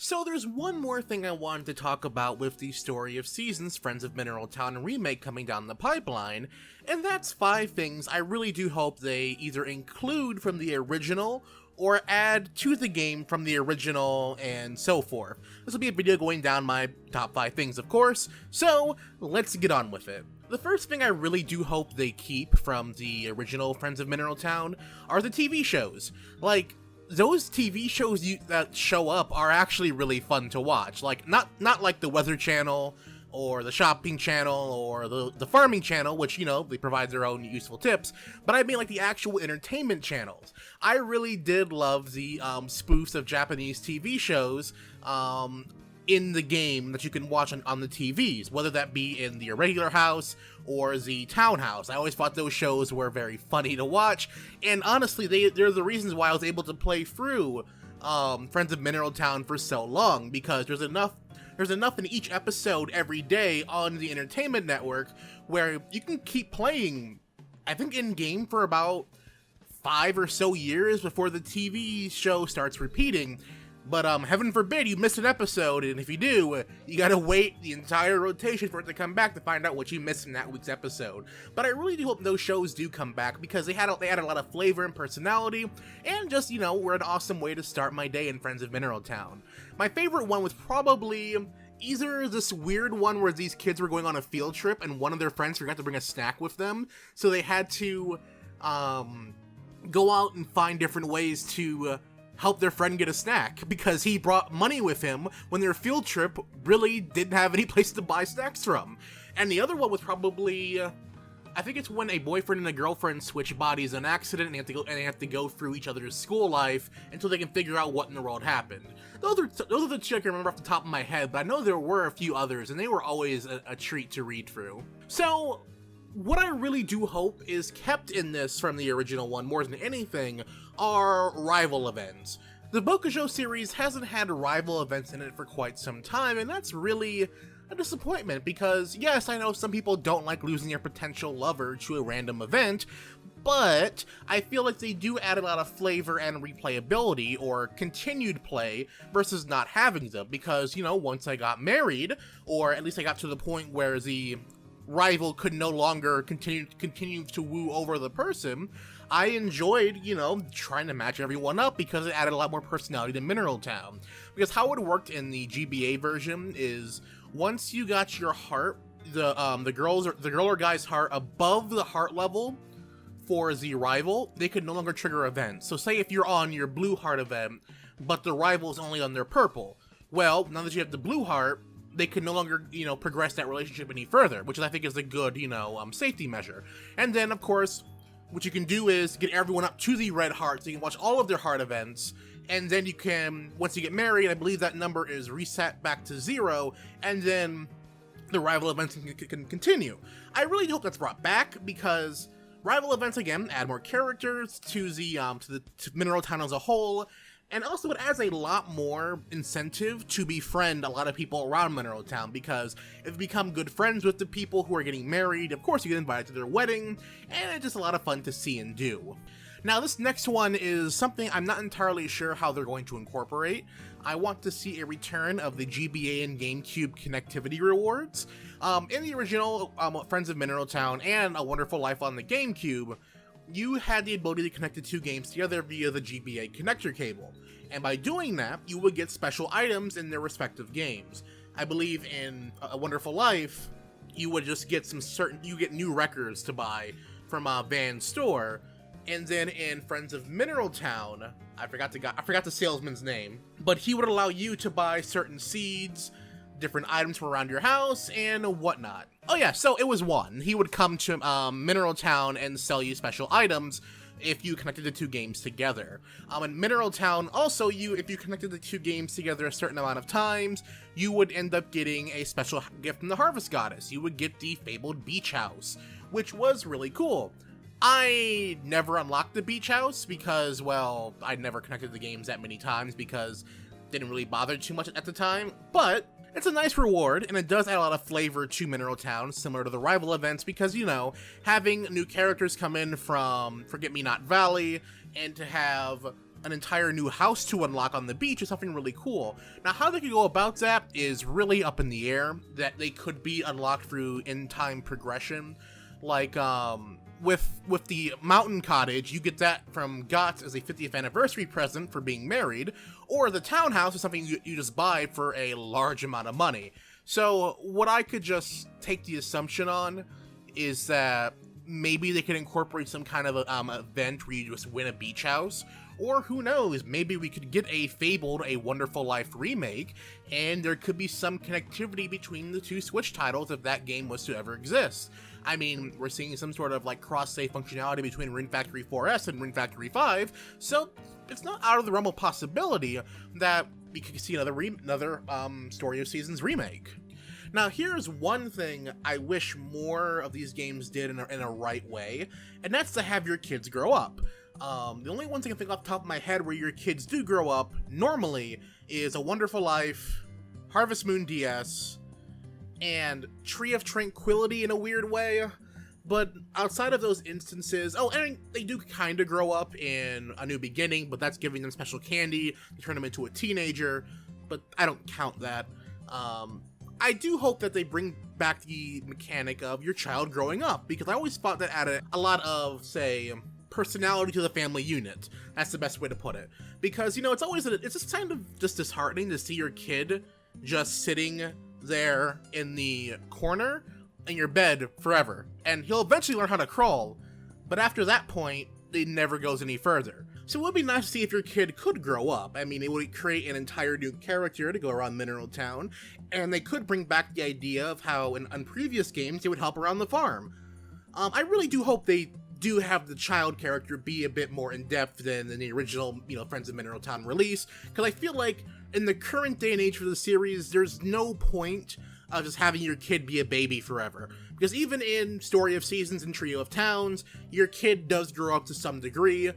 So there's one more thing I wanted to talk about with the Story of Seasons Friends of Mineral Town remake coming down the pipeline, and that's 5 things I really do hope they either include from the original or add to the game from the original and so forth. This will be a video going down my top 5 things, of course, so let's get on with it. The first thing I really do hope they keep from the original Friends of Mineral Town are the TV shows. Like, those TV shows that show up are actually really fun to watch. Like, not like the Weather Channel, or the Shopping Channel, or the Farming Channel, which, you know, they provide their own useful tips, but I mean like the actual entertainment channels. I really did love the spoofs of Japanese TV shows in the game that you can watch on the TVs, whether that be in the irregular house or the townhouse. I always thought those shows were very funny to watch, and honestly, they're the reasons why I was able to play through Friends of Mineral Town for so long, because there's enough in each episode every day on the entertainment network where you can keep playing, I think, in-game for about 5 or so years before the TV show starts repeating. But heaven forbid you miss an episode, and if you do, you gotta wait the entire rotation for it to come back to find out what you missed in that week's episode. But I really do hope those shows do come back, because they added a lot of flavor and personality, and just, you know, were an awesome way to start my day in Friends of Mineral Town. My favorite one was probably either this weird one where these kids were going on a field trip and one of their friends forgot to bring a snack with them, so they had to go out and find different ways to help their friend get a snack, because he brought money with him when their field trip really didn't have any place to buy snacks from. And the other one was probably, I think it's when a boyfriend and a girlfriend switch bodies in an accident and they have to go through each other's school life until they can figure out what in the world happened. Those are the 2 I can remember off the top of my head, but I know there were a few others, and they were always a treat to read through. So what I really do hope is kept in this from the original one more than anything are rival events. The Bokujo series hasn't had rival events in it for quite some time, and that's really a disappointment, because yes, I know some people don't like losing their potential lover to a random event, but I feel like they do add a lot of flavor and replayability, or continued play, versus not having them, because, you know, once I got married, or at least I got to the point where the rival could no longer continue to woo over the person, I enjoyed, you know, trying to match everyone up, because it added a lot more personality to Mineral Town. Because how it worked in the GBA version is, once you got your heart, the girl or guy's heart above the heart level for the rival, they could no longer trigger events. So say if you're on your blue heart event, but the rival's only on their purple, well, now that you have the blue heart, they can no longer, you know, progress that relationship any further, which I think is a good, you know, safety measure. And then, of course, what you can do is get everyone up to the red heart, so you can watch all of their heart events, and then you can, once you get married, I believe that number is reset back to 0, and then the rival events can continue. I really hope that's brought back, because rival events, again, add more characters to to Mineral Town as a whole, and also it adds a lot more incentive to befriend a lot of people around Mineral Town, because if you become good friends with the people who are getting married, of course you get invited to their wedding, and it's just a lot of fun to see and do. Now this next one is something I'm not entirely sure how they're going to incorporate. I want to see a return of the GBA and GameCube connectivity rewards. In the original Friends of Mineral Town and A Wonderful Life on the GameCube, you had the ability to connect the 2 games together via the GBA connector cable, and by doing that, you would get special items in their respective games. I believe in A Wonderful Life, you would just get you get new records to buy from Van's store, and then in Friends of Mineral Town, I forgot the salesman's name, but he would allow you to buy certain seeds, different items from around your house, and whatnot. Oh yeah, so it was one. He would come to Mineral Town and sell you special items if you connected the 2 games together. In Mineral Town, also, if you connected the 2 games together a certain amount of times, you would end up getting a special gift from the Harvest Goddess. You would get the fabled beach house, which was really cool. I never unlocked the beach house because, well, I'd never connected the games that many times because it didn't really bother too much at the time, but it's a nice reward, and it does add a lot of flavor to Mineral Town, similar to the rival events, because, you know, having new characters come in from Forget-Me-Not Valley, and to have an entire new house to unlock on the beach is something really cool. Now, how they could go about that is really up in the air, that they could be unlocked through in-time progression. Like, with the mountain cottage, you get that from Gots as a 50th anniversary present for being married, or the townhouse is something you just buy for a large amount of money. So what I could just take the assumption on is that maybe they could incorporate some kind of event where you just win a beach house, or who knows, maybe we could get a Fabled A Wonderful Life remake, and there could be some connectivity between the two Switch titles if that game was to ever exist. I mean, we're seeing some sort of like cross-save functionality between Ring Factory 4S and Ring Factory 5, so it's not out of the realm of possibility that we could see another Story of Seasons remake. Now, here's one thing I wish more of these games did in a right way, and that's to have your kids grow up. The only ones I can think off the top of my head where your kids do grow up, normally, is A Wonderful Life, Harvest Moon DS, and Tree of Tranquility in a weird way. But outside of those instances, and they do kind of grow up in A New Beginning, but that's giving them special candy to turn them into a teenager, but I don't count that. I do hope that they bring back the mechanic of your child growing up, because I always thought that added a lot of, say, personality to the family unit. That's the best way to put it. Because, you know, it's just kind of just disheartening to see your kid just sitting there in the corner in your bed forever. And he'll eventually learn how to crawl, but after that point, it never goes any further. So it would be nice to see if your kid could grow up. I mean, it would create an entire new character to go around Mineral Town, and they could bring back the idea of how in previous games they would help around the farm. I really do hope they do have the child character be a bit more in-depth than the original, Friends of Mineral Town release, because I feel like in the current day and age for the series, there's no point of just having your kid be a baby forever. Because even in Story of Seasons and Trio of Towns, your kid does grow up to some degree.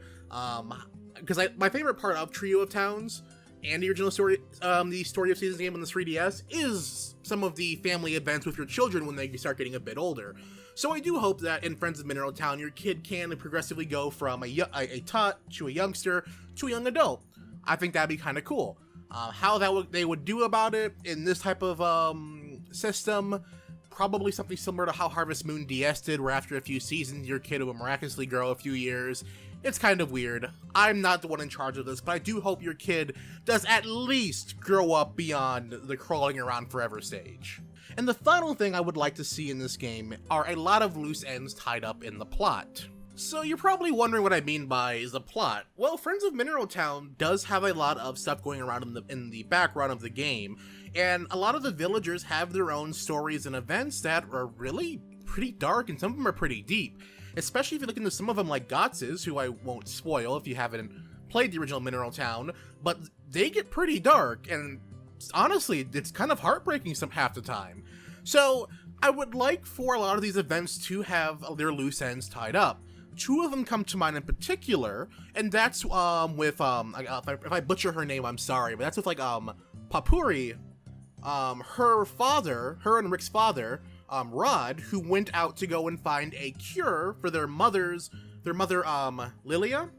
Because my favorite part of Trio of Towns and the original story, the Story of Seasons game on the 3DS, is some of the family events with your children when they start getting a bit older. So I do hope that in Friends of Mineral Town, your kid can progressively go from a tot to a youngster to a young adult. I think that'd be kind of cool. How they would do about it in this type of system, probably something similar to how Harvest Moon DS did, where after a few seasons, your kid will miraculously grow a few years. It's kind of weird. I'm not the one in charge of this, but I do hope your kid does at least grow up beyond the crawling around forever stage. And the final thing I would like to see in this game are a lot of loose ends tied up in the plot. So you're probably wondering what I mean by the plot. Well, Friends of Mineral Town does have a lot of stuff going around in the background of the game, and a lot of the villagers have their own stories and events that are really pretty dark, and some of them are pretty deep. Especially if you look into some of them like Gotz's, who I won't spoil if you haven't played the original Mineral Town, but they get pretty dark, and honestly, it's kind of heartbreaking half the time. So I would like for a lot of these events to have their loose ends tied up. Two of them come to mind in particular, and that's with if I butcher her name, I'm sorry, but that's with like Papuri, her and Rick's father, Rod, who went out to go and find a cure for their mother, Lilia.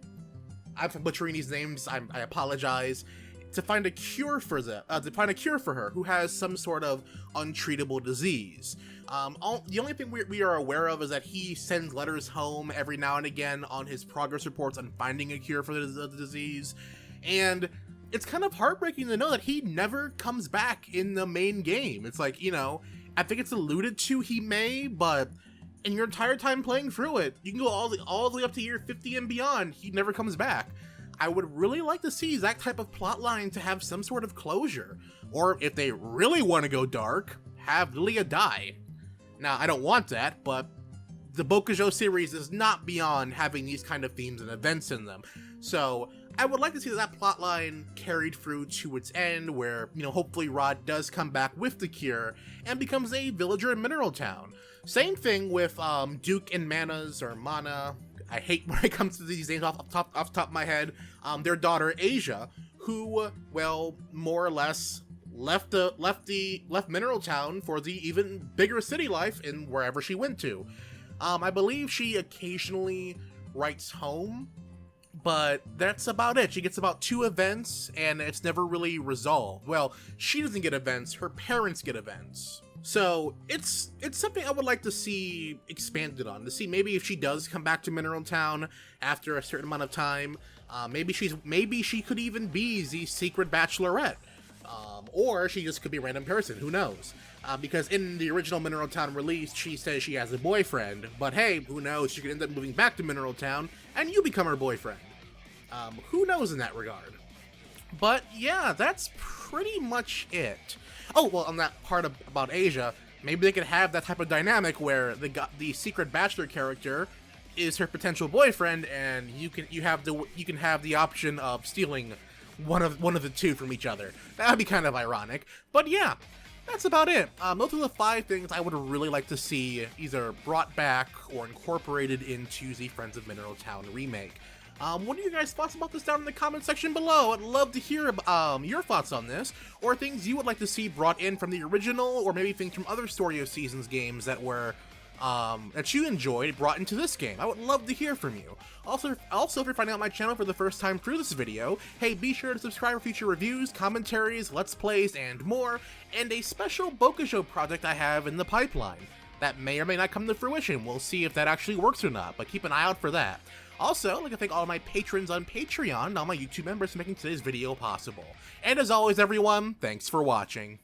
I'm butchering these names, I apologize. To find a cure for her, who has some sort of untreatable disease. The only thing we are aware of is that he sends letters home every now and again on his progress reports on finding a cure for the disease, and it's kind of heartbreaking to know that he never comes back in the main game. It's like, I think it's alluded to he may, but in your entire time playing through it, you can go all the way up to year 50 and beyond, he never comes back. I would really like to see that type of plotline to have some sort of closure. Or if they really want to go dark, have Lilia die. Now, I don't want that, but the Bokujo series is not beyond having these kind of themes and events in them. So I would like to see that plotline carried through to its end, where, hopefully Rod does come back with the cure and becomes a villager in Mineral Town. Same thing with Duke and Mana. I hate when it comes to these names off the top of my head. Their daughter Asia, who, well, more or less left Mineral Town for the even bigger city life in wherever she went to. I believe she occasionally writes home, but that's about it. She gets about 2 events, and it's never really resolved. Well, she doesn't get events, her parents get events. So it's something I would like to see expanded on, to see maybe if she does come back to Mineral Town after a certain amount of time, maybe she could even be the secret bachelorette, or she just could be a random person, who knows? Because in the original Mineral Town release, she says she has a boyfriend, but hey, who knows, she could end up moving back to Mineral Town, and you become her boyfriend. Who knows in that regard? But yeah, that's pretty much it. Oh, well, on that part about Asia, maybe they could have that type of dynamic where the secret bachelor character is her potential boyfriend, and you can have the option of stealing one of the 2 from each other. That'd be kind of ironic. But yeah, that's about it. Those are the 5 things I would really like to see either brought back or incorporated into the Friends of Mineral Town remake. What are you guys' thoughts about this down in the comment section below? I'd love to hear your thoughts on this, or things you would like to see brought in from the original, or maybe things from other Story of Seasons games that were that you enjoyed brought into this game. I would love to hear from you. Also, if you're finding out my channel for the first time through this video, hey, be sure to subscribe for future reviews, commentaries, let's plays, and more, and a special Bokujo project I have in the pipeline that may or may not come to fruition. We'll see if that actually works or not, but keep an eye out for that. Also, I'd like to thank all of my patrons on Patreon and all my YouTube members for making today's video possible. And as always, everyone, thanks for watching.